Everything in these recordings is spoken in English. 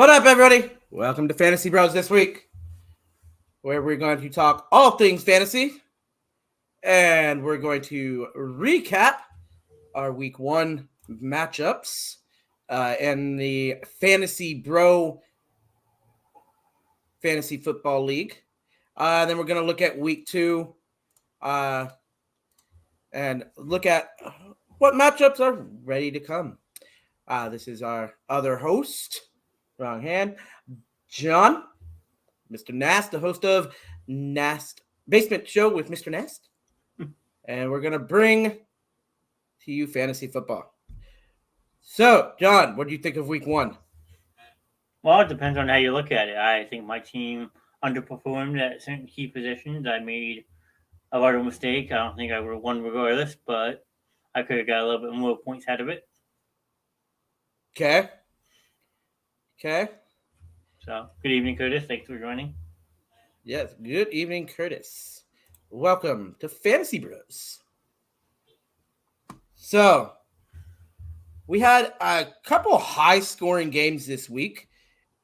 What up, everybody? Welcome to Fantasy Bros this week, where we're going to talk all things fantasy, and we're going to recap our week one matchups in the Fantasy Bro Fantasy Football League. Then we're going to look at week two and look at what matchups are ready to come. This is our other host, wrong hand, John, Mr. Nast, the host of Nast Basement Show with Mr. Nast. And we're going to bring to you fantasy football. So, John, what do you think of week one? Well, it depends on how you look at it. I think my team underperformed at certain key positions. I made a lot of mistake. I don't think I would have won regardless, but I could have got a little bit more points out of it. Okay. So, good evening, Curtis. Thanks for joining. Yes, good evening, Curtis. Welcome to Fantasy Bros. So, we had a couple high-scoring games this week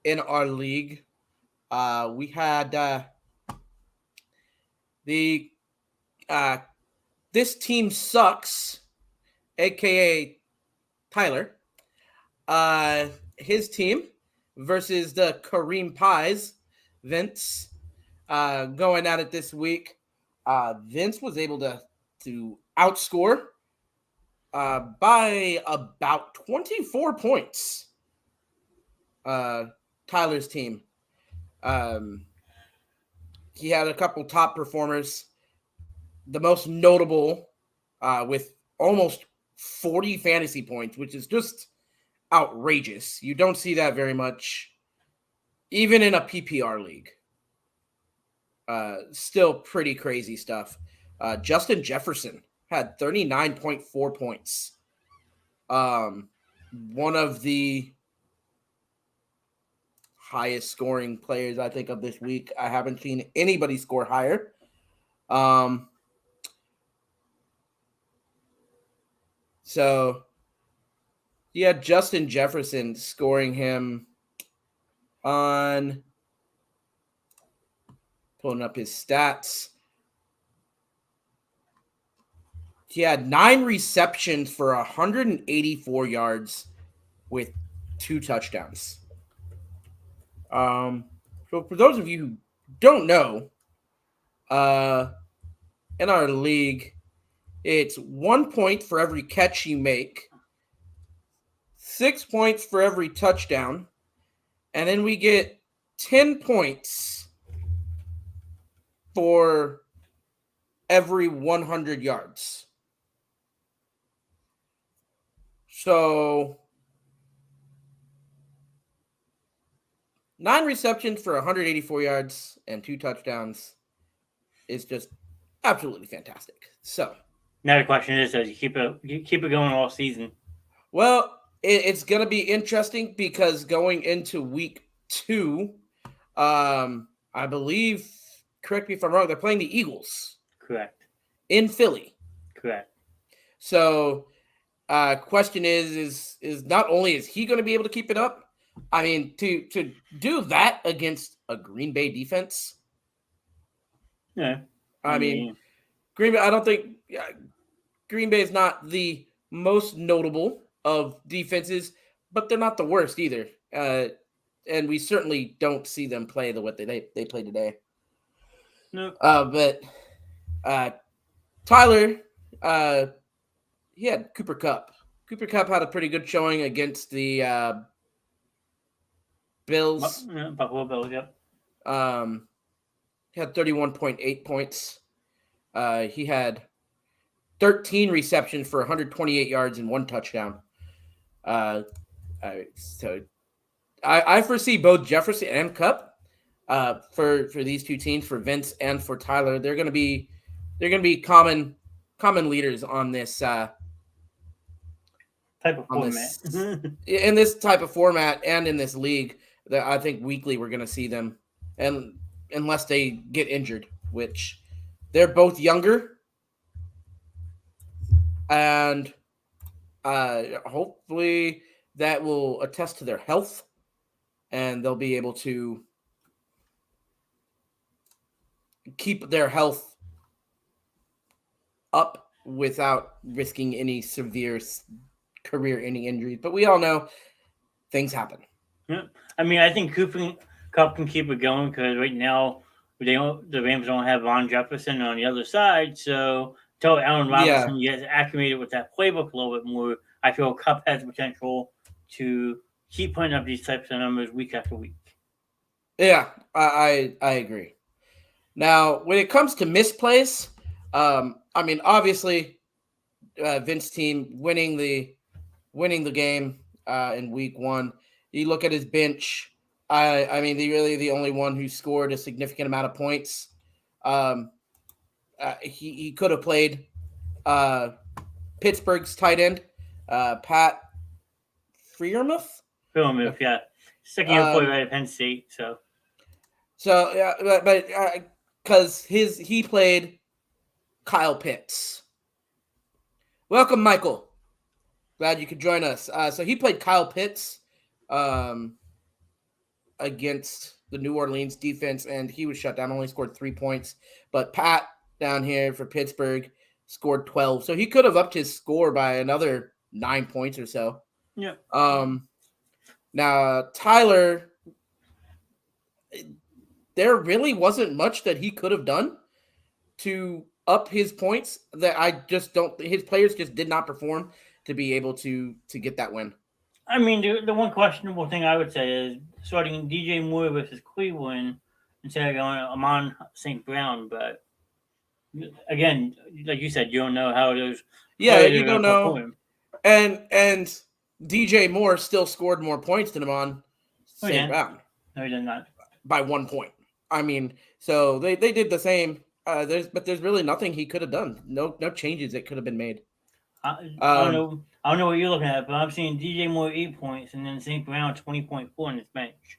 in our league. We had This Team Sucks, a.k.a. Tyler, his team versus the Kareem Pies, Vince, going at it this week. Vince was able to outscore by about 24 points Tyler's team. He had a couple top performers. The most notable with almost 40 fantasy points, which is just outrageous. You don't see that very much, even in a PPR league. Still pretty crazy stuff. Justin Jefferson had 39.4 points. One of the highest scoring players, I think, of this week. I haven't seen anybody score higher. So you had Justin Jefferson scoring him on, pulling up his stats. He had 9 receptions for 184 yards with 2 touchdowns. So for those of you who don't know, in our league, it's 1 point for every catch you make, 6 points for every touchdown, and then we get 10 points for every 100 yards. So 9 receptions for 184 yards and 2 touchdowns is just absolutely fantastic. So Now the question is, does you keep it going all season? Well, it's going to be interesting because going into week 2, I believe, correct me if I'm wrong, they're playing the Eagles. Correct. In Philly. Correct. So, question is not only is he going to be able to keep it up, I mean, to do that against a Green Bay defense. Yeah. I mean, Green Bay, I don't think Green Bay is not the most notable of defenses, but they're not the worst either. And we certainly don't see them play the what they play today. No. But Tyler, he had Cooper Kupp. Cooper Kupp had a pretty good showing against the Bills. Buffalo Bills, yep. He had 31.8 points. He had 13 receptions for 128 yards and 1 touchdown. So I foresee both Jefferson and Kupp for these two teams, for Vince and for Tyler. They're going to be common leaders on this type of format. In this type of format and in this league. That I think weekly we're going to see them, and unless they get injured, which they're both younger, and hopefully that will attest to their health. and they'll be able to keep their health up without risking any severe career-ending injuries. But we all know things happen. Yeah. I mean, I think Cup can keep it going because right now the Rams don't have Von Jefferson on the other side. So until Allen Robinson gets acclimated with that playbook a little bit more, I feel Cup has the potential to keep putting up these types of numbers week after week. Yeah, I agree. Now, when it comes to misplays, I mean, obviously, Vince's team winning the game in week 1. You look at his bench. I mean, the only one who scored a significant amount of points. He could have played Pittsburgh's tight end, Pat Freiermuth. Freiermuth, yeah, second year play right at Penn State. So yeah, but because he played Kyle Pitts. Welcome, Michael. Glad you could join us. So he played Kyle Pitts against the New Orleans defense, and he was shut down. Only scored 3 points. But Pat down here for Pittsburgh scored 12. So he could have upped his score by another 9 points or so. Yeah. Now, Tyler, there really wasn't much that he could have done to up his points. That I just don't. His players just did not perform to be able to get that win. I mean, the one questionable thing I would say is starting DJ Moore versus Cleveland instead of going Amon St. Brown. But again, like you said, you don't know how those. Yeah, you don't know. Perform. And DJ Moore still scored more points than Amon St. Brown. No, he did not. By 1 point. I mean, so they did the same. There's really nothing he could have done. No changes that could have been made. I don't know. I don't know what you're looking at, but I'm seeing DJ Moore 8 points and then St. Brown 20.4 on his bench.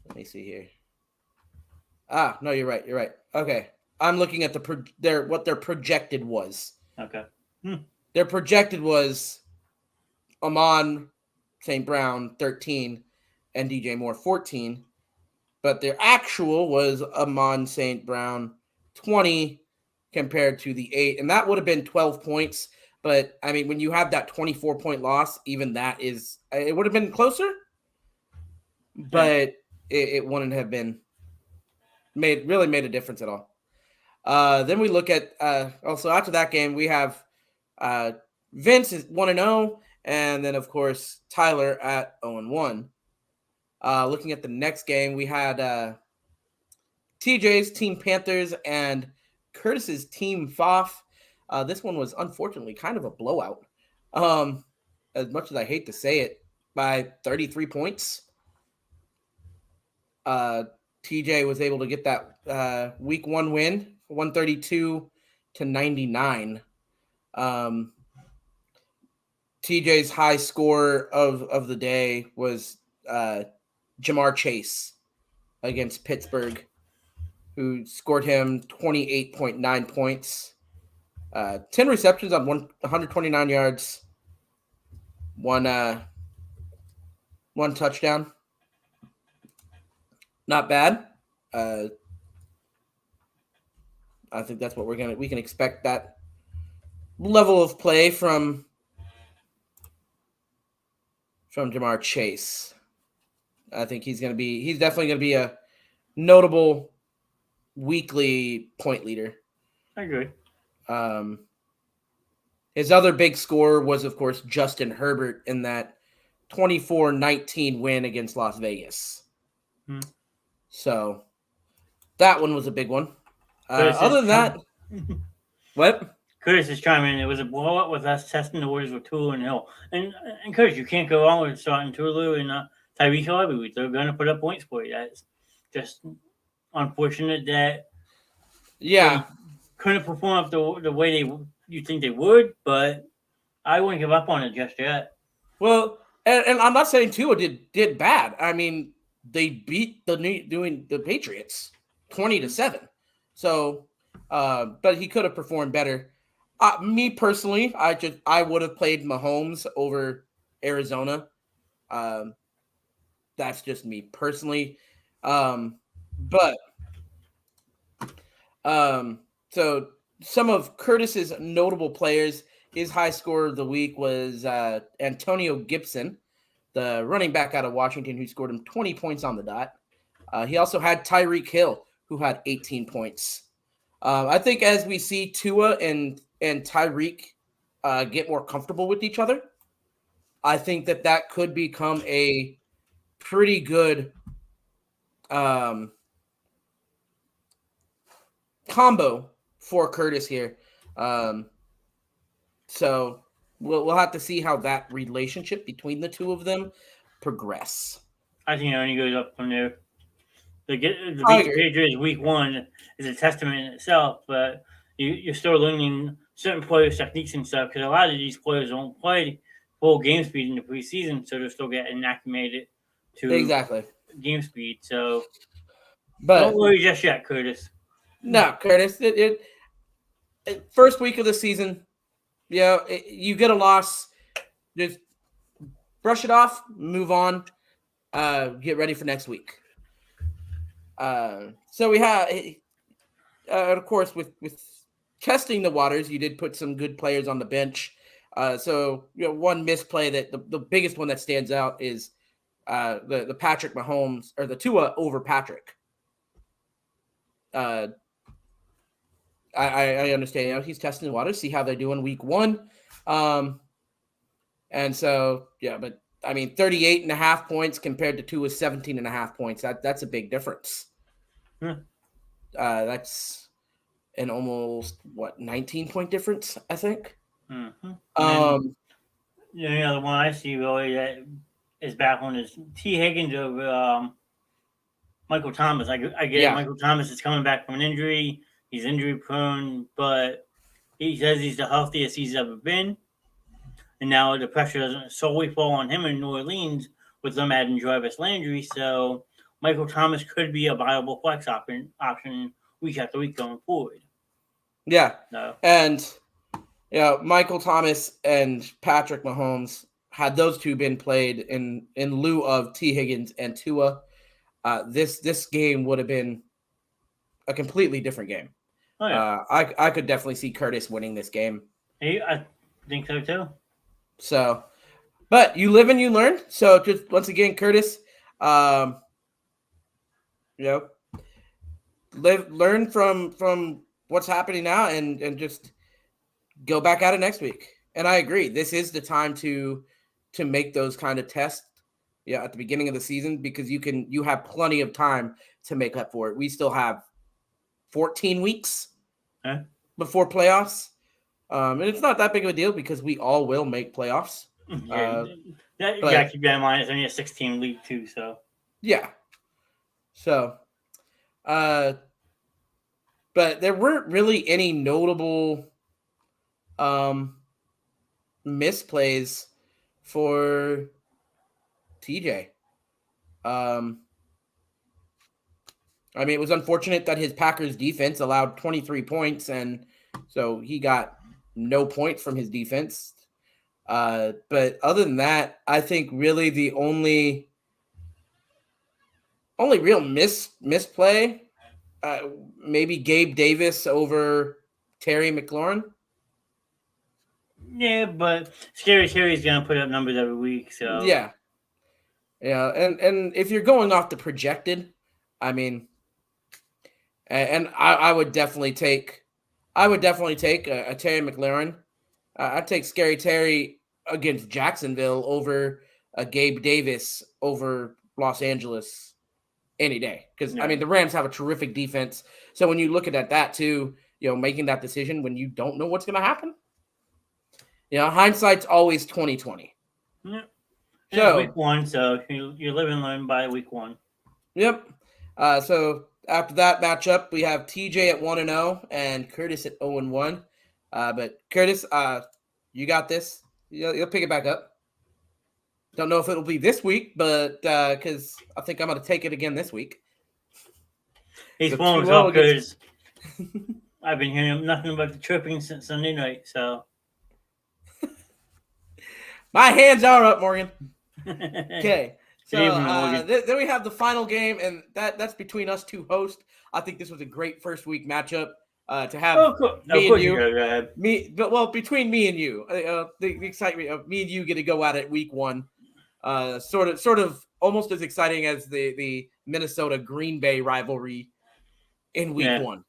Let me see here. No, you're right. You're right. Okay, I'm looking at what their projected was. Okay. Their projected was Amon St. Brown 13 and DJ Moore 14, but their actual was Amon St. Brown 20 compared to the 8, and that would have been 12 points. But I mean, when you have that 24-point loss, even that it would have been closer, but it wouldn't have been made a difference at all. Then we look at also after that game, we have Vince is 1-0, and then of course Tyler at 0-1. Looking at the next game, we had TJ's Team Panthers and Curtis's Team Foff. This one was unfortunately kind of a blowout. As much as I hate to say it, by 33 points. TJ was able to get that week 1 win, 132-99. TJ's high score of the day was Jamar Chase against Pittsburgh, who scored him 28.9 points, 10 receptions on 129 yards, one touchdown. Not bad. I think that's what we can expect that level of play from Jamar Chase. I think he's definitely going to be a notable weekly point leader. I agree. His other big score was, of course, Justin Herbert in that 24-19 win against Las Vegas. So that one was a big one. Other than that, what? Curtis is chiming in. It was a blowout with us testing the waters with Tulu and Hill. And Curtis, you can't go wrong with starting Tulu and Tyreek Hill every week. They're going to put up points for you. That's just unfortunate that they couldn't perform up the way you think they would, but I wouldn't give up on it just yet. Well, and I'm not saying Tua did bad. I mean, they beat the Patriots 20-7. So, but he could have performed better. Me personally, I would have played Mahomes over Arizona. That's just me personally. But so some of Curtis's notable players, his high scorer of the week was Antonio Gibson, the running back out of Washington, who scored him 20 points on the dot. He also had Tyreek Hill, who had 18 points. I think as we see Tua and Tyreek get more comfortable with each other, I think that could become a pretty good combo for Curtis here. So we'll have to see how that relationship between the two of them progress. I think it only goes up from there. The beat the Patriots week 1 is a testament in itself, but you're still learning certain players' techniques and stuff because a lot of these players don't play full game speed in the preseason, so they're still getting acclimated to Exactly game speed. So, but don't worry just yet, Curtis. No, Curtis. First week of the season, you get a loss, just brush it off, move on, get ready for next week. So we have, of course, with testing the waters, you did put some good players on the bench. So one misplay that the biggest one that stands out is the Patrick Mahomes or the Tua over Patrick. I understand. He's testing the waters, see how they're doing week 1. And so, but I mean, 38.5 points compared to Tua's 17.5 points. That's a big difference. That's an almost 19-point difference, I think. Mm-hmm. The one I see really that is baffling is T. Higgins over Michael Thomas. I get it. Michael Thomas is coming back from an injury. He's injury prone, but he says he's the healthiest he's ever been. And now the pressure doesn't solely fall on him in New Orleans with them adding Jarvis Landry. So Michael Thomas could be a viable flex option week after week going forward. Yeah. No. And Michael Thomas and Patrick Mahomes, had those two been played in lieu of T. Higgins and Tua, this game would have been a completely different game. Oh, yeah. I could definitely see Curtis winning this game. Hey, I think so too. So, but you live and you learn. So just once again, Curtis, learn from what's happening now and just go back at it next week. And I agree. This is the time to make those kind of tests. At the beginning of the season, because you have plenty of time to make up for it. We still have 14 weeks before playoffs. And it's not that big of a deal because we all will make playoffs. You got to keep that in mind. It's only a 16 league too, so. Yeah. So, but there weren't really any notable misplays for TJ. I mean, it was unfortunate that his Packers defense allowed 23 points, and so he got no points from his defense. But other than that, I think really the only real misplay, maybe Gabe Davis over Terry McLaurin. Yeah, but Scary Terry's gonna put up numbers every week, so yeah, and if you're going off the projected, I mean, and I would definitely take a Terry McLaurin. I'd take Scary Terry against Jacksonville over a Gabe Davis over Los Angeles any day. Because, I mean, the Rams have a terrific defense. So when you look at that too, making that decision when you don't know what's going to happen, hindsight's always 20/20. Yeah. So week 1, so you live and learn by week 1. Yep. So after that matchup, we have TJ at 1-0 and Curtis at 0-1. But Curtis, you got this. You'll pick it back up. Don't know if it'll be this week, but because I think I'm going to take it again this week. He's pulling himself because I've been hearing nothing but the chirping since Sunday night. So my hands are up, Morgan. Okay, So then we have the final game, and that's between us two hosts. I think this was a great first week matchup to have me and you. Between me and you, the excitement of me and you get to go at it week one, sort of almost as exciting as the Minnesota Green Bay rivalry in week one,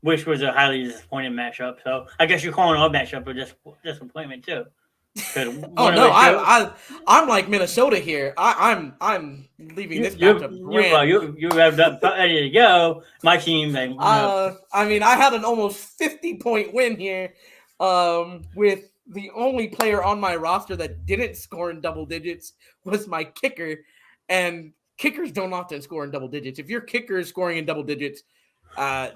which was a highly disappointing matchup. So I guess you're calling our matchup a disappointment too. I'm like Minnesota here. I'm leaving this matchup grand. You revved up ready to go. My team, I mean, I had an almost 50-point win here, with the only player on my roster that didn't score in double digits was my kicker, and kickers don't often score in double digits. If your kicker is scoring in double digits,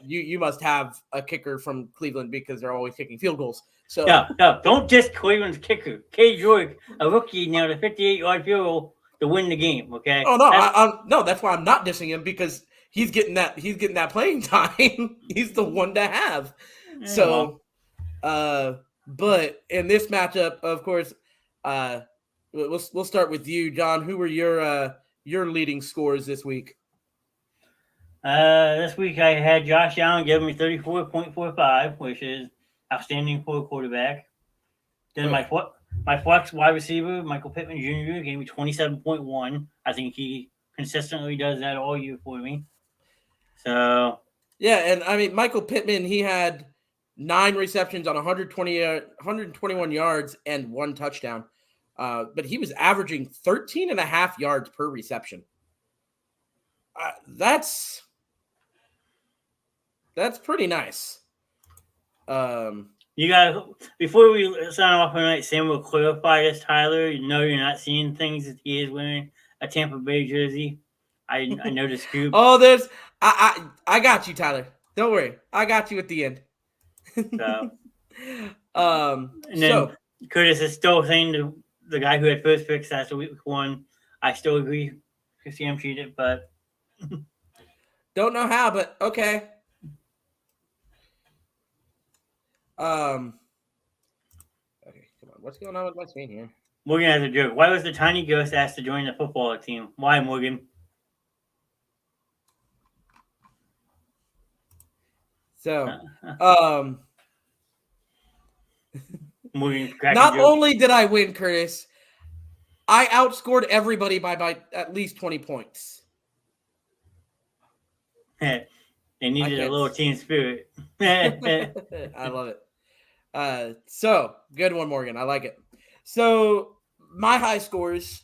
you must have a kicker from Cleveland because they're always kicking field goals. So no, don't just Cleveland's kicker. K. George, a rookie, nailed a 58-yard field goal to win the game. Okay. Oh no, no, that's why I'm not dissing him, because he's getting that playing time. He's the one to have. Yeah. So, but in this matchup, of course, we'll start with you, John. Who were your leading scores this week? This week I had Josh Allen giving me 34.45, which is outstanding for a quarterback. Then my flex wide receiver, Michael Pittman Jr., gave me 27.1. I think he consistently does that all year for me. So yeah, and I mean Michael Pittman, he had 9 receptions on 121 yards and 1 touchdown. But he was averaging 13.5 yards per reception. That's pretty nice. You got, before we sign off tonight, Sam will clarify this, Tyler. You know you're not seeing things that he is wearing a Tampa Bay jersey. I know the scoop. Oh, I got you, Tyler. Don't worry, I got you at the end. So, and then Curtis is still saying the guy who had first picks after week one. I still agree. Sam cheated, but don't know how, but okay. Okay, come on. What's going on with my screen here? Morgan has a joke. Why was the tiny ghost asked to join the football team? Why, Morgan? So, Morgan, not only did I win, Curtis, I outscored everybody by at least 20 points. They needed a little team spirit. I love it. So good one, Morgan. I like it. So my high scores,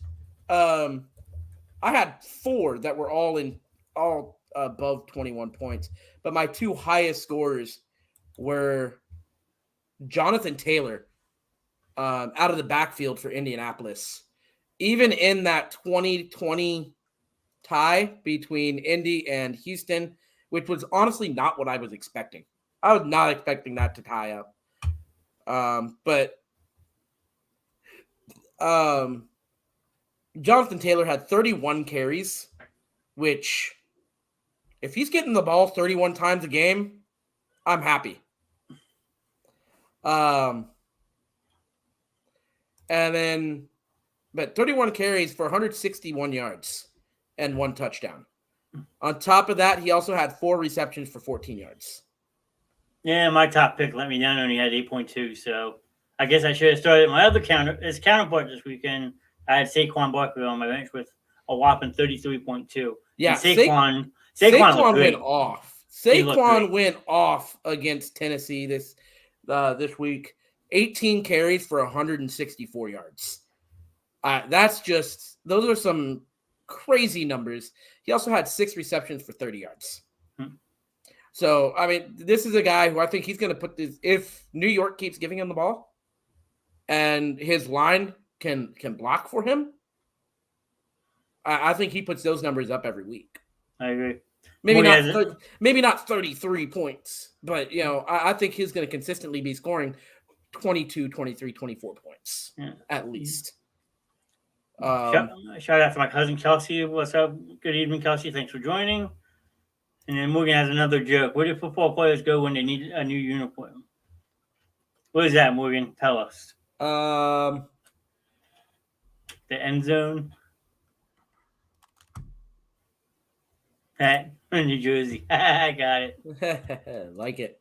I had 4 that were all above 21 points, but my 2 highest scores were Jonathan Taylor, out of the backfield for Indianapolis. Even in that 2020 tie between Indy and Houston, which was honestly not what I was expecting. I was not expecting that to tie up. But Jonathan Taylor had 31 carries, which if he's getting the ball 31 times a game, I'm happy. And then, but 31 carries for 161 yards and 1 touchdown. On top of that, he also had 4 receptions for 14 yards. Yeah, my top pick let me down. Only had 8.2, so I guess I should have started my other counterpart this weekend. I had Saquon Barkley on my bench with a whopping 33.2. Yeah, Saquon went off. Saquon went off against Tennessee this week. 18 carries for 164 yards. Those are some crazy numbers. He also had 6 receptions for 30 yards. So, I mean, this is a guy who I think he's going to put this, if New York keeps giving him the ball and his line can block for him, I think he puts those numbers up every week. I agree. Maybe not 33 points, but, I think he's going to consistently be scoring 22, 23, 24 points at least. Shout out to my cousin Kelsey. What's up? Good evening, Kelsey. Thanks for joining. And then Morgan has another joke. Where do football players go when they need a new uniform? What is that, Morgan? Tell us. The end zone. Hat in New Jersey. I got it. Like it.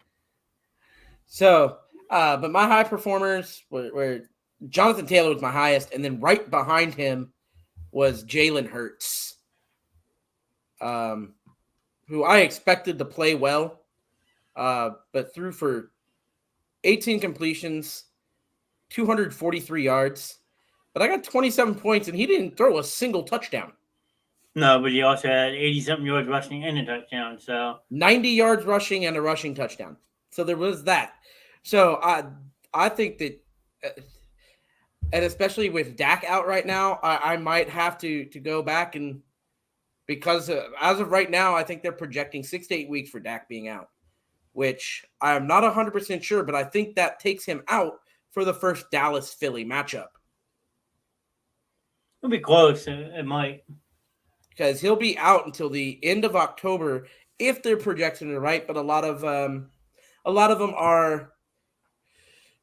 So, but my high performers were Jonathan Taylor was my highest, and then right behind him was Jalen Hurts, who I expected to play well, but threw for 18 completions, 243 yards. But I got 27 points, and he didn't throw a single touchdown. No, but he also had 80-something yards rushing and a touchdown. So 90 yards rushing and a rushing touchdown. So there was that. So I think that, and especially with Dak out right now, I might have to go back and because as of right now, I think they're projecting 6 to 8 weeks for Dak being out, which I'm not 100% sure, but I think that takes him out for the first Dallas-Philly matchup. it'll be close. It might. Because he'll be out until the end of October if their projections are right, but a lot of them are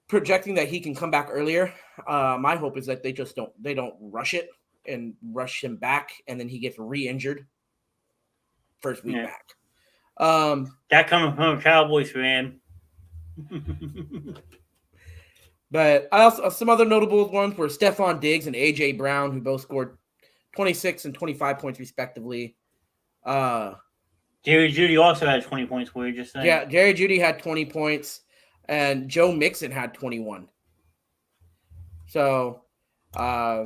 projecting that he can come back earlier. My hope is that they don't rush it and rush him back, and then he gets re-injured first week back. That coming from a Cowboys fan. But I also some other notable ones were Stephon Diggs and AJ Brown, who both scored 26 and 25 points respectively. Jerry Jeudy also had 20 points. We were just saying. Yeah, Jerry Jeudy had 20 points, and Joe Mixon had 21. So, yeah,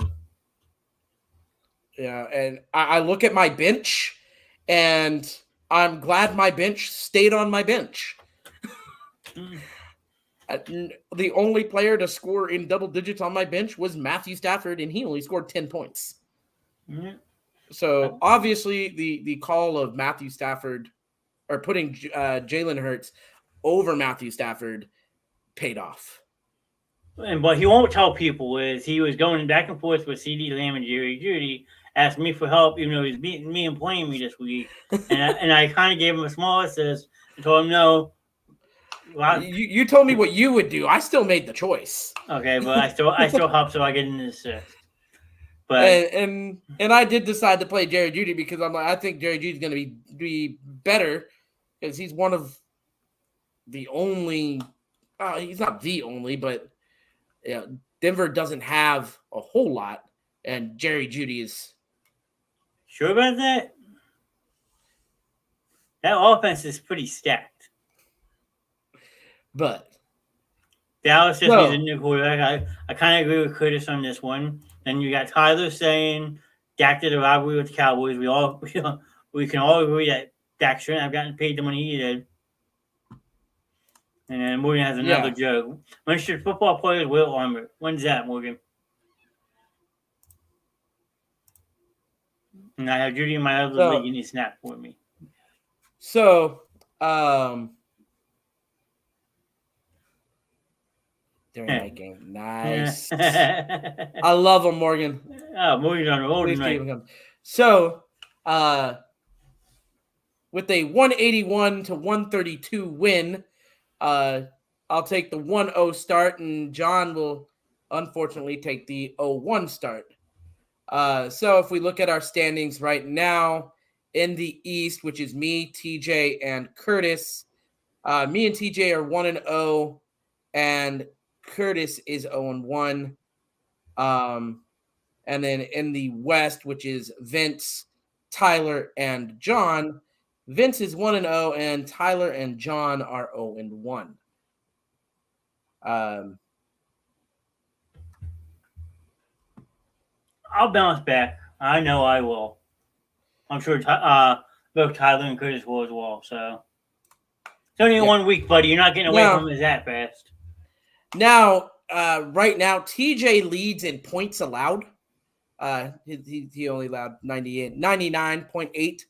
and I look at my bench, and I'm glad my bench stayed on my bench. The only player to score in double digits on my bench was Matthew Stafford, and he only scored 10 points. Mm-hmm. So obviously the call of Matthew Stafford or putting Jalen Hurts over Matthew Stafford paid off. And what he won't tell people is he was going back and forth with CeeDee Lamb and Jerry Jeudy, asked me for help, even though he was beating me and playing me this week. and I kind of gave him a small assist and told him no. Well, you told me what you would do. I still made the choice. Okay, but I still help, so I get an assist. But and I did decide to play Jerry Jeudy because I think Jerry Jeudy's going to be better because he's one of the only. He's not the only, but Denver doesn't have a whole lot, and Jerry Jeudy is. Sure about that? That offense is pretty stacked. But Dallas just needs a new quarterback. I kind of agree with Curtis on this one. Then you got Tyler saying Dak did a robbery with the Cowboys. We can all agree that Dak shouldn't have gotten paid the money he did. And then Morgan has another joke. When should football players wear armor? When's that, Morgan? And I have Judy in my other league. You need to snap for me. So, during that game, nice. I love him, Morgan. Oh, Morgan's on the road tonight. So, with a 181 to 132 win, I'll take the 1-0 start, and John will unfortunately take the 0-1 start. So if we look at our standings right now in the East, which is me, TJ, and Curtis, me and TJ are 1-0, and Curtis is 0-1. And then in the West, which is Vince, Tyler, and John, Vince is 1-0, and Tyler and John are 0-1. I'll bounce back. I know I will. I'm sure both Tyler and Curtis will as well. So it's only 1 week, buddy. You're not getting away from us that fast. Now, right now, TJ leads in points allowed. He only allowed 99.8.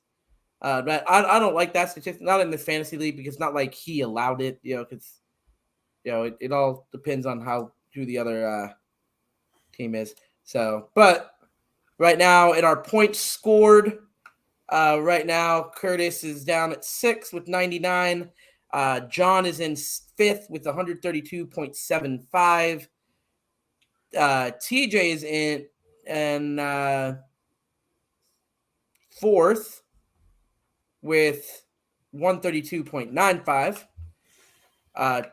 But I don't like that statistic, not in the fantasy league, because it's not like he allowed it, because it all depends on who the other team is. So, but right now in our points scored, right now Curtis is down at 6 with 99. John is in 5th with 132.75. TJ is in 4th with 132.95.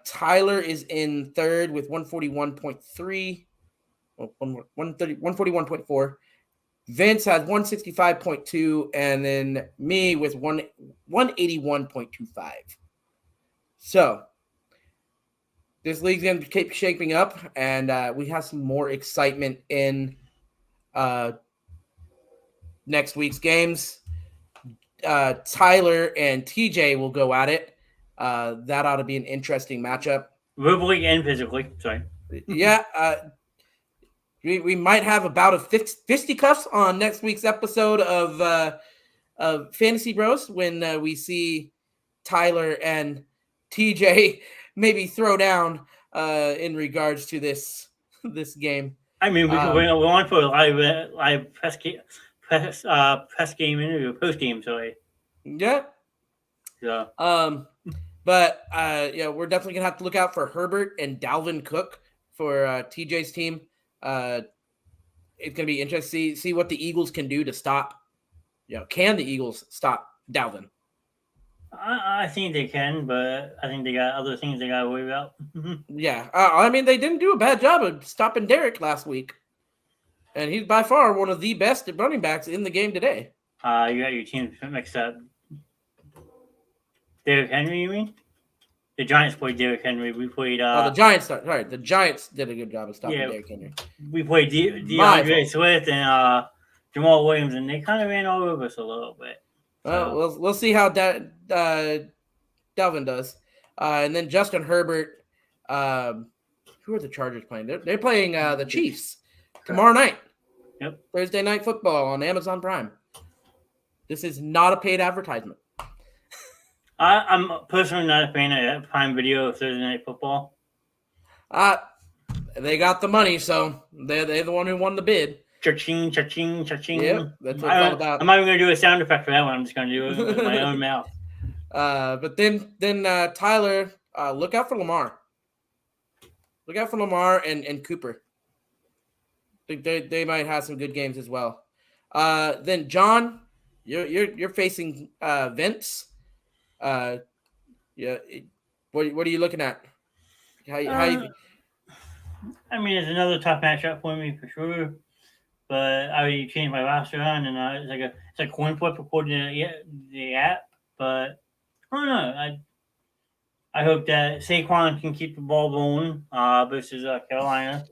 Tyler is in third with 141.3. 141.4. Vince has 165.2, and then me with 181.25. So this league's going to keep shaping up, and we have some more excitement in next week's games. Tyler and TJ will go at it. That ought to be an interesting matchup. Verbally and physically. Sorry. Yeah. We might have a bout of fisticuffs on next week's episode of Fantasy Bros when we see Tyler and TJ maybe throw down in regards to this game. I mean, we want for a live press game interview, post game. Sorry. Yeah. Yeah. But we're definitely gonna have to look out for Herbert and Dalvin Cook for TJ's team. It's gonna be interesting to see what the Eagles can do to stop. Can the Eagles stop Dalvin? I think they can, but I think they got other things they got to worry about. Yeah, I mean, they didn't do a bad job of stopping Derek last week, and he's by far one of the best running backs in the game today. You got your team mixed up. Derrick Henry, you mean? The Giants played Derrick Henry. We played. The Giants. Sorry, the Giants did a good job of stopping Derrick Henry. We played DeAndre Swift and Jamal Williams, and they kind of ran all over us a little bit. So. We'll see how Dalvin does, and then Justin Herbert. Who are the Chargers playing? They're playing the Chiefs tomorrow night. Yep. Thursday Night Football on Amazon Prime. This is not a paid advertisement. I'm personally not a fan of Prime Video of Thursday Night Football. They got the money, so they're the one who won the bid. Cha-ching, cha-ching, cha-ching. Yeah, that's what it's all about. I'm not even going to do a sound effect for that one. I'm just going to do it with my own mouth. But then Tyler, look out for Lamar. Look out for Lamar and Cooper. They might have some good games as well. Then John, you're facing Vince. What are you looking at? How you? I mean, it's another tough matchup for me for sure. But I already changed my roster on, and it's like coin flip according to the app. But I don't know. I hope that Saquon can keep the ball rolling versus Carolina.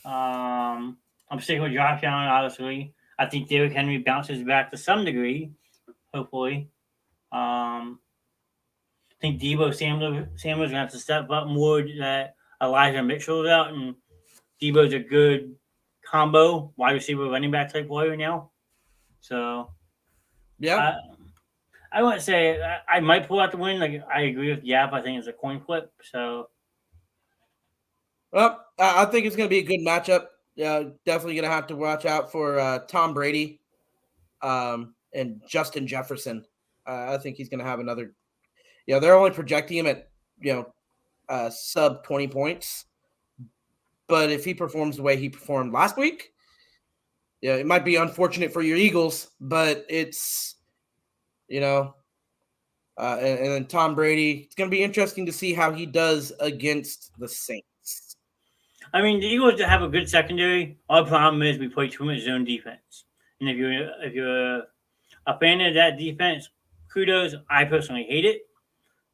I'm sticking with Josh Allen, obviously. I think Derrick Henry bounces back to some degree, hopefully. I think Debo Samuel's going to have to step up more that Elijah Mitchell's out, and Debo's a good combo wide receiver running back type player now. So, yeah. I wouldn't say I might pull out the win. Like I agree with Yap. I think it's a coin flip. So, well, I think it's going to be a good matchup. Yeah, definitely going to have to watch out for Tom Brady, and Justin Jefferson. I think he's going to have another. They're only projecting him at sub 20 points, but if he performs the way he performed last week, it might be unfortunate for your Eagles, but it's. And then Tom Brady, it's going to be interesting to see how he does against the Saints. I mean, the Eagles have a good secondary. Our problem is we play too much zone defense. And if you're a fan of that defense, kudos. I personally hate it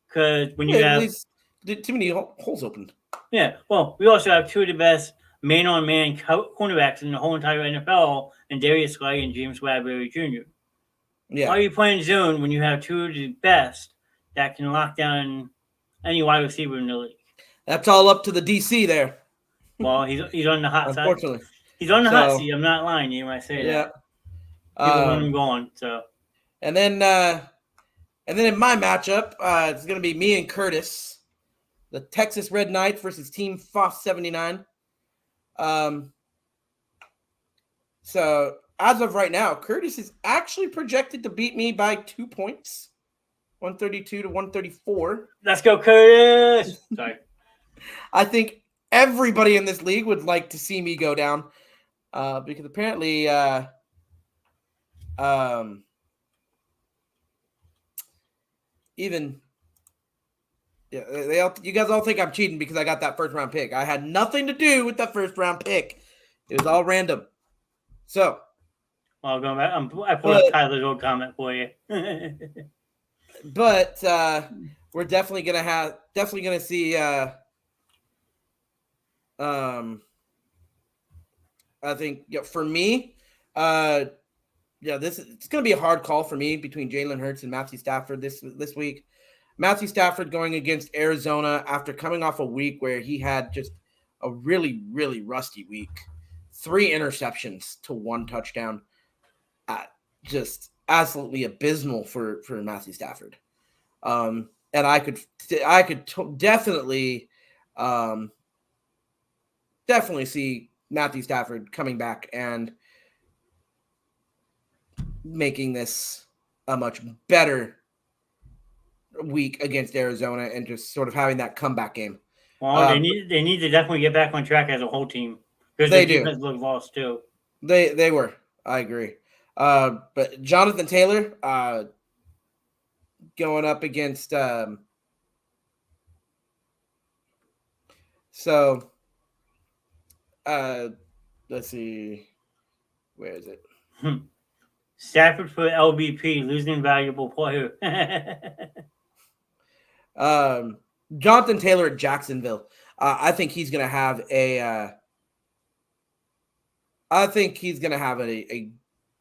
because when you have too many holes opened. Yeah, well, we also have two of the best man-on-man cornerbacks in the whole entire NFL, and Darius Slay and James Bradbury Jr. Yeah. Why are you playing zone when you have two of the best that can lock down any wide receiver in the league? That's all up to the DC there. Well, he's on the hot side. Unfortunately. He's on the hot seat. I'm not lying to you when I say that. People want him going. So. And then in my matchup, it's going to be me and Curtis, the Texas Red Knights versus Team Foss 79. So as of right now, Curtis is actually projected to beat me by 2 points, 132 to 134. Let's go, Curtis. Sorry. I think everybody in this league would like to see me go down because apparently even you guys all think I'm cheating because I got that first round pick. I had nothing to do with that first round pick. It was all random. So, well, going back, I pulled up Tyler's old comment for you. But we're definitely gonna see. I think for me, it's gonna be a hard call for me between Jalen Hurts and Matthew Stafford this week. Matthew Stafford going against Arizona after coming off a week where he had just a really, really rusty week. 3 interceptions to 1 touchdown. Just absolutely abysmal for Matthew Stafford. And I could definitely see Matthew Stafford coming back and making this a much better week against Arizona and just sort of having that comeback game. Well, they need to definitely get back on track as a whole team because they the defense looked lost too. They were. I agree. But Jonathan Taylor going up against let's see, where is it? Stafford for LVP, losing valuable player. Jonathan Taylor at Jacksonville. I think he's going to have a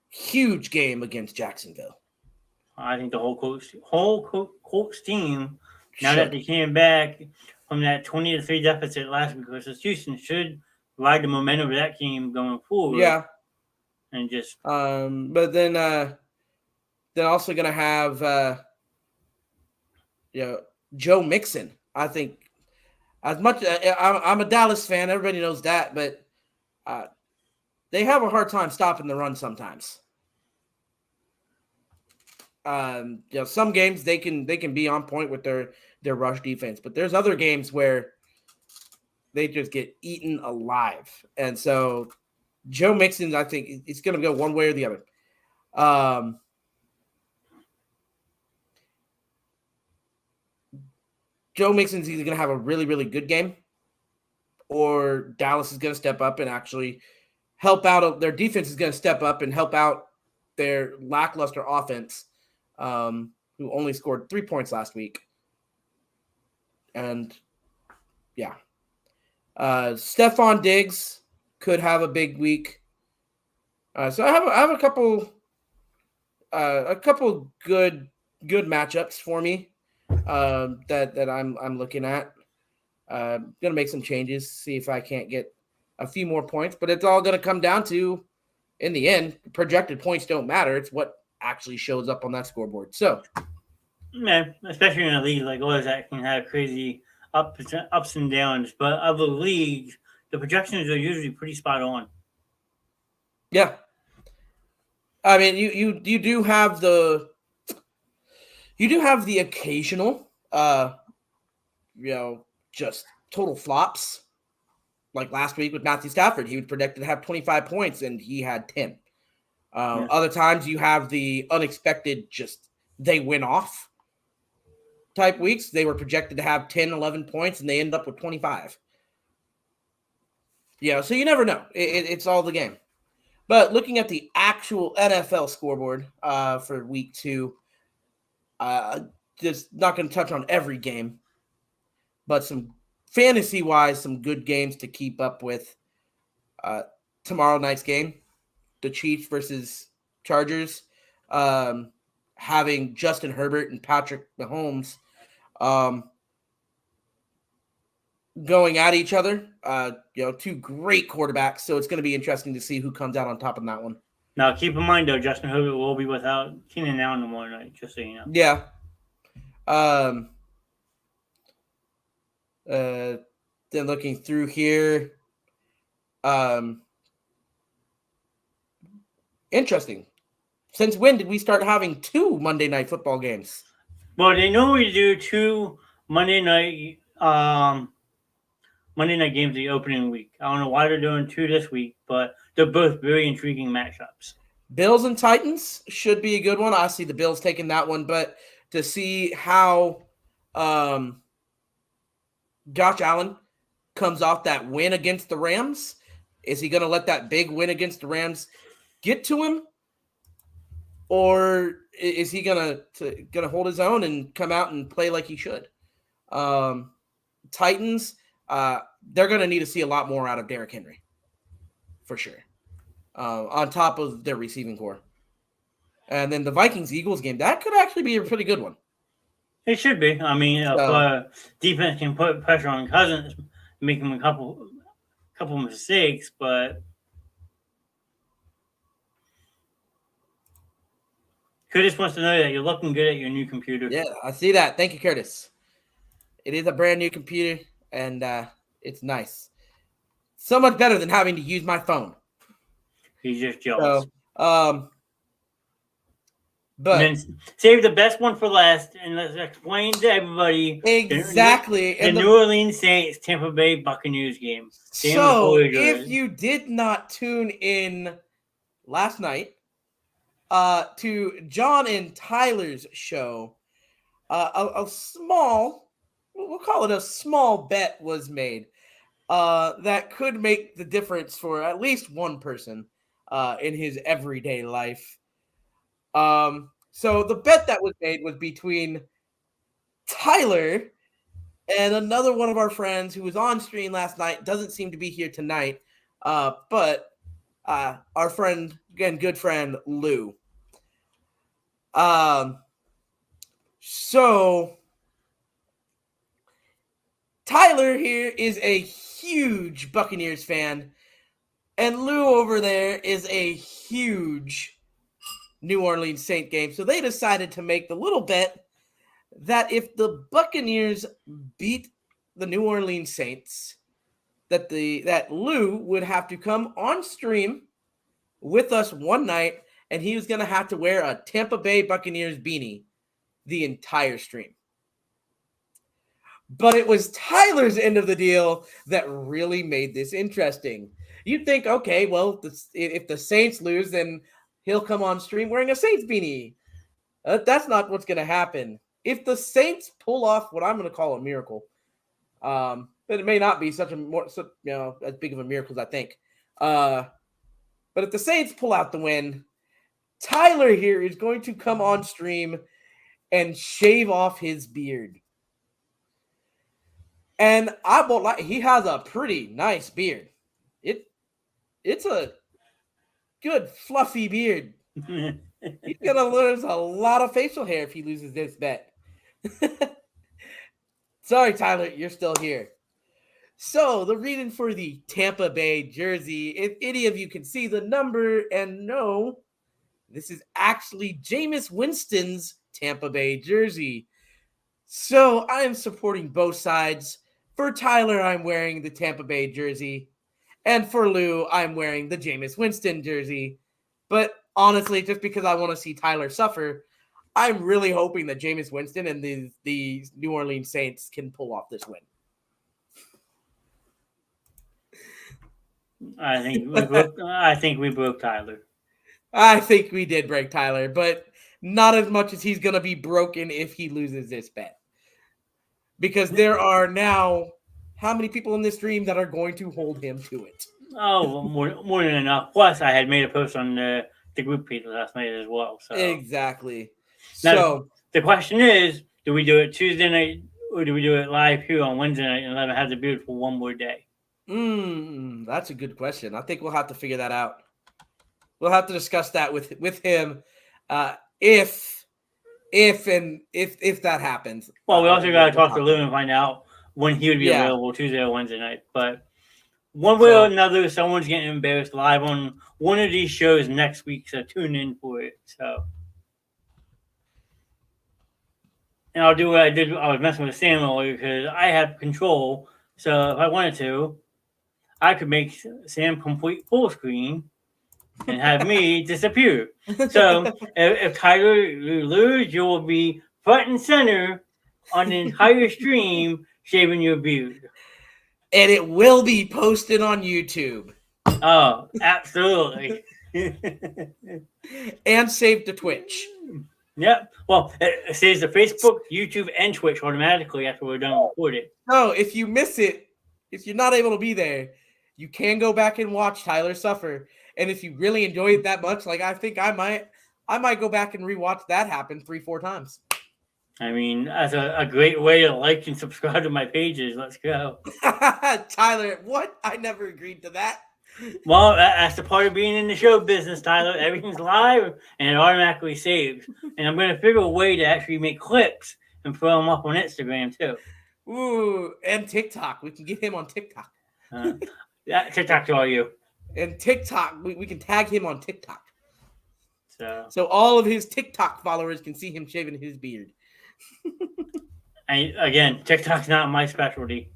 huge game against Jacksonville. I think the whole Colts team, now that they came back from that 20-3 deficit last week versus Houston, should ride the momentum of that team going forward. Yeah. And just but then also going to have Joe Mixon. I think as much I'm a Dallas fan, everybody knows that, but they have a hard time stopping the run sometimes. Some games they can be on point with their rush defense, but there's other games where they just get eaten alive. And so Joe Mixon, I think it's going to go one way or the other. Joe Mixon's either going to have a really, really good game, or Dallas is going to step up and actually help out. Their defense is going to step up and help out their lackluster offense, who only scored 3 points last week. And yeah, Stephon Diggs could have a big week. So I have a couple good matchups for me that I'm looking at. Gonna make some changes, see if I can't get a few more points, but it's all gonna come down to, in the end, projected points don't matter. It's what actually shows up on that scoreboard. So, man, especially in a league like ours that can have crazy ups and downs, but other leagues, the projections are usually pretty spot on. Yeah, I mean, you do have the occasional, just total flops. Like last week with Matthew Stafford, he was predicted to have 25 points and he had 10. Other times you have the unexpected, just they went off type weeks. They were projected to have 10, 11 points and they end up with 25. So you never know. It's all the game. But looking at the actual NFL scoreboard for week 2, just not going to touch on every game, but some fantasy-wise, some good games to keep up with. Tomorrow night's game, the Chiefs versus Chargers, having Justin Herbert and Patrick Mahomes going at each other. 2 great quarterbacks, so it's going to be interesting to see who comes out on top of that one. Now, keep in mind, though, Justin Herbert will be without Keenan Allen tomorrow night, just so you know. Yeah. Then looking through here, interesting. Since when did we start having 2 Monday Night Football games? Well, they normally do 2 Monday night games the opening week. I don't know why they're doing 2 this week, but they're both very intriguing matchups. Bills and Titans should be a good one. I see the Bills taking that one, but to see how Josh Allen comes off that win against the Rams. Is he going to let that big win against the Rams get to him? Or is he gonna hold his own and come out and play like he should? Titans, they're gonna need to see a lot more out of Derrick Henry, for sure. On top of their receiving core, and then the Vikings-Eagles game, that could actually be a pretty good one. It should be. I mean, defense can put pressure on Cousins, make him a couple mistakes, but Curtis wants to know that you're looking good at your new computer. Yeah, I see that. Thank you, Curtis. It is a brand new computer, and it's nice. So much better than having to use my phone. He's just jealous. So, but and then save the best one for last, and let's explain to everybody exactly the New Orleans Saints Tampa Bay Buccaneers game. So, if you did not tune in last night to John and Tyler's show, a small, we'll call it a small bet was made that could make the difference for at least one person in his everyday life. So the bet that was made was between Tyler and another one of our friends who was on stream last night, doesn't seem to be here tonight, but our friend, again, good friend, Lou. So Tyler here is a huge Buccaneers fan, and Lou over there is a huge New Orleans Saint game. So they decided to make the little bet that if the Buccaneers beat the New Orleans Saints, that Lou would have to come on stream with us one night, and he was going to have to wear a Tampa Bay Buccaneers beanie the entire stream. But it was Tyler's end of the deal that really made this interesting. You'd think, okay, well, if the Saints lose, then he'll come on stream wearing a Saints beanie. That's not what's going to happen. If the Saints pull off what I'm going to call a miracle, but it may not be as big of a miracle as I think. But if the Saints pull out the win, Tyler here is going to come on stream and shave off his beard. And I won't lie, he has a pretty nice beard. It's a good fluffy beard. He's gonna lose a lot of facial hair if he loses this bet. Sorry, Tyler, you're still here. So the reason for the Tampa Bay jersey, if any of you can see the number and know, this is actually Jameis Winston's Tampa Bay jersey. So I am supporting both sides. For Tyler, I'm wearing the Tampa Bay jersey. And for Lou, I'm wearing the Jameis Winston jersey. But honestly, just because I want to see Tyler suffer, I'm really hoping that Jameis Winston and the New Orleans Saints can pull off this win. I think we broke Tyler. I think we did break Tyler, but not as much as he's going to be broken if he loses this bet. Because there are now how many people in this stream that are going to hold him to it? Oh, more than enough. Plus, I had made a post on the group page last night as well. So exactly. Now, so the question is, do we do it Tuesday night or do we do it live here on Wednesday night and let him have the beard for one more day? That's a good question. I think we'll have to figure that out. We'll have to discuss that with him if that happens. Well, we also got to talk to Lou and find out when he would be available Tuesday or Wednesday night. But one way or another, someone's getting embarrassed live on one of these shows next week. So tune in for it. So, and I'll do what I did. I was messing with Sam earlier because I have control. So if I wanted to, I could make Sam complete full screen and have me disappear. So if Tyler loses, you will be front and center on the entire stream shaving your beard. And it will be posted on YouTube. Oh, absolutely. And saved to Twitch. Yep. Well, it says the Facebook, YouTube, and Twitch automatically after we're done recording. No, if you miss it, if you're not able to be there, you can go back and watch Tyler suffer. And if you really enjoy it that much, like I think I might go back and rewatch that happen 3-4 times. I mean, that's a great way to like and subscribe to my pages. Let's go. Tyler, what? I never agreed to that. Well, that's the part of being in the show business, Tyler. Everything's live and it automatically saves. And I'm going to figure a way to actually make clips and throw them up on Instagram too. Ooh, and TikTok. We can get him on TikTok. TikTok to all you. And TikTok, we can tag him on TikTok. So all of his TikTok followers can see him shaving his beard. Again, TikTok's not my specialty.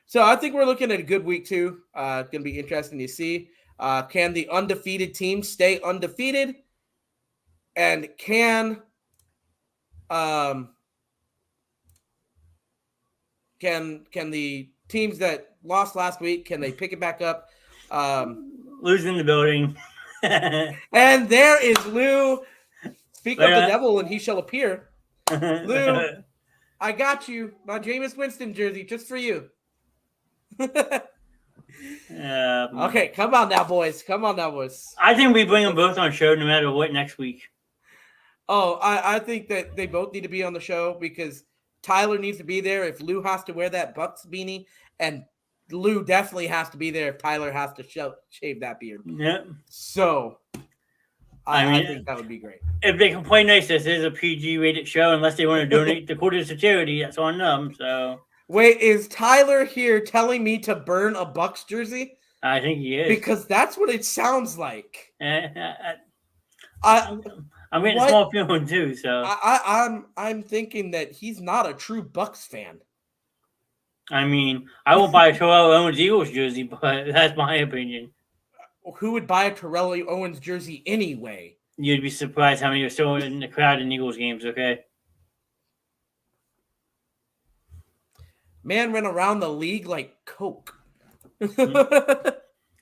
So I think we're looking at a good week too. It's going to be interesting to see. Can the undefeated team stay undefeated? And can the teams that lost last week, can they pick it back up? Losing the building. And there is Lou. Speak of the devil and he shall appear. Lou, I got you. My Jameis Winston jersey just for you. Okay, come on now, boys. I think we bring them both on show no matter what next week. Oh, I think that they both need to be on the show because Tyler needs to be there if Lou has to wear that Bucks beanie, and Lou definitely has to be there if Tyler has to shave that beard. Yeah. So I think that would be great. If they can play nice, this is a PG-rated show. Unless they want to donate the quarters to charity, that's on them. So wait, is Tyler here telling me to burn a Bucks jersey? I think he is, because that's what it sounds like. I'm getting a small feeling too. So I'm thinking that he's not a true Bucks fan. I mean, I won't buy a Terrell Owens Eagles jersey, but that's my opinion. Who would buy a Terrell Owens jersey anyway? You'd be surprised how many are still in the crowd in Eagles games, okay? Man ran around the league like Coke.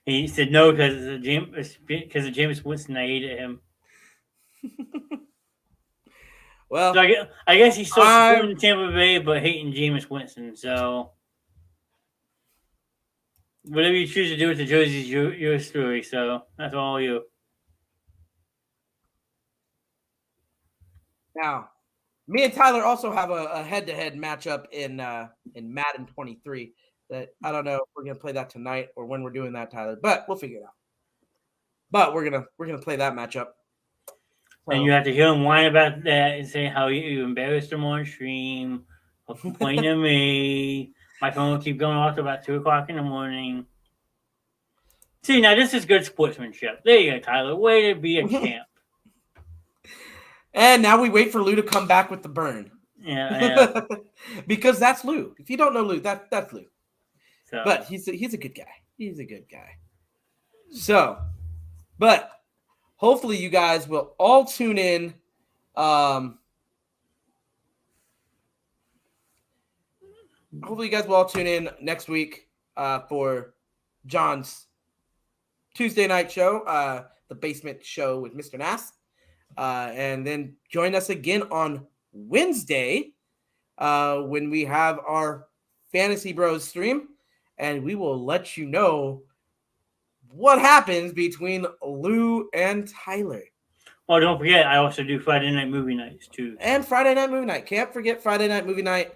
He said no because of Jameis Winston. I hated him. Well, so I guess he's still supporting Tampa Bay, but hating Jameis Winston. So whatever you choose to do with the jersey is your story. So that's all you. Now, me and Tyler also have a head-to-head matchup in Madden 23 that I don't know if we're gonna play that tonight or when we're doing that, Tyler, but we'll figure it out. But we're gonna play that matchup. And you have to hear him whine about that and say how you embarrassed him on stream, complain to me. My phone will keep going off to about 2:00 in the morning. See, now this is good sportsmanship. There you go, Tyler. Way to be a champ. And now we wait for Lou to come back with the burn. Yeah. Because that's Lou. If you don't know Lou, that's Lou. So. But he's a good guy. He's a good guy. So, but hopefully you guys will all tune in. Hopefully you guys will all tune in next week for John's Tuesday night show, the basement show with Mr. Nass. And then join us again on Wednesday when we have our Fantasy Bros stream, and we will let you know what happens between Lou and Tyler. Oh, don't forget, I also do Friday night movie nights too. And Friday night movie night. Can't forget Friday night movie night.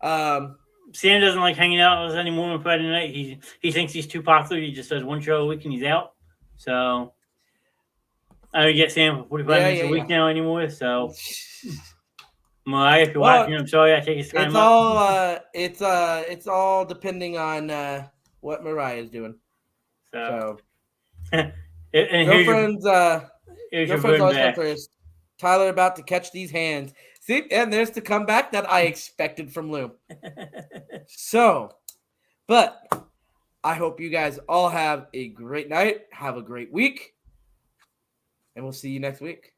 Sam doesn't like hanging out with us anymore on Friday night. He thinks he's too popular. He just does one show a week and he's out. So I don't get Sam for 45 minutes a week now anymore. So Mariah, if you're watching, I'm sorry I take his time. It's all depending on what Mariah is doing. So and girlfriends always come first. Tyler about to catch these hands. See, and there's the comeback that I expected from Lou. So, but I hope you guys all have a great night. Have a great week. And we'll see you next week.